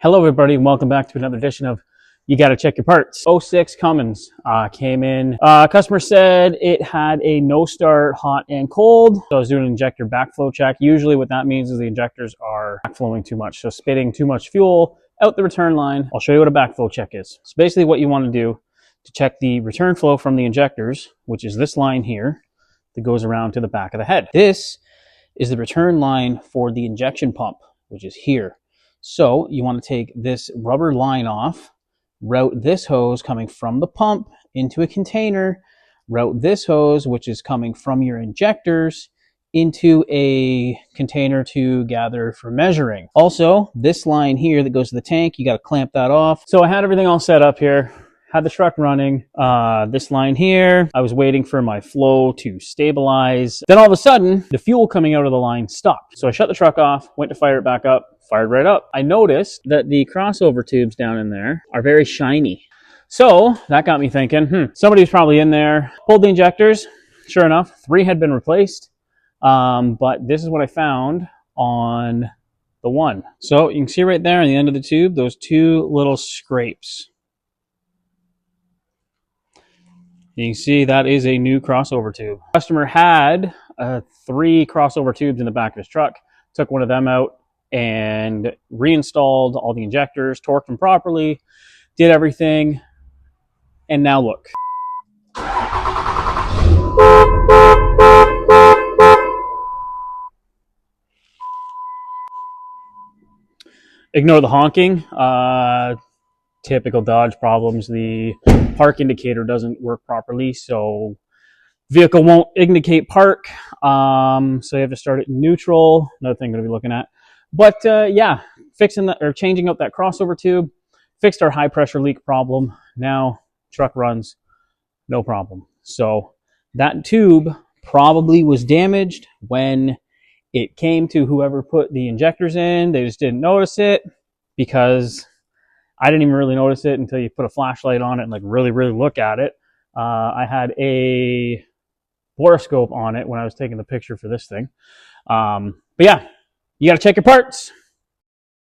Hello everybody and welcome back to another edition of You Gotta Check Your Parts. '06 Cummins came in. Customer said it had a no start hot and cold. So I was doing an injector backflow check. Usually what that means is the injectors are backflowing too much. So spitting too much fuel out the return line. I'll show you what a backflow check is. So basically what you want to do to check the return flow from the injectors, which is this line here that goes around to the back of the head. This is the return line for the injection pump, which is here. So you want to take this rubber line off, route this hose coming from the pump into a container, route this hose, which is coming from your injectors, into a container to gather for measuring. Also, this line here that goes to the tank, you got to clamp that off. So I had everything all set up here, had the truck running. This line here, I was waiting for my flow to stabilize. Then all of a sudden, the fuel coming out of the line stopped. So I shut the truck off, went to fire it back up, fired right up. I noticed that the crossover tubes down in there are very shiny. So that got me thinking, somebody's probably in there, pulled the injectors. Sure enough, 3 had been replaced. But this is what I found on the one. So you can see right there on the end of the tube, those 2 little scrapes. You can see that is a new crossover tube. The customer had 3 crossover tubes in the back of his truck, took one of them out and reinstalled all the injectors, torqued them properly, did everything, and now look. Ignore the honking. Typical Dodge problems. The park indicator doesn't work properly, so vehicle won't indicate park. So you have to start it in neutral. Another thing I'm going to be looking at. But yeah, fixing that or changing out that crossover tube, fixed our high pressure leak problem. Now truck runs no problem. So that tube probably was damaged when it came to whoever put the injectors in. They just didn't notice it, because I didn't even really notice it until you put a flashlight on it and like really look at it. I had a borescope on it when I was taking the picture for this thing. But yeah, you got to check your parts.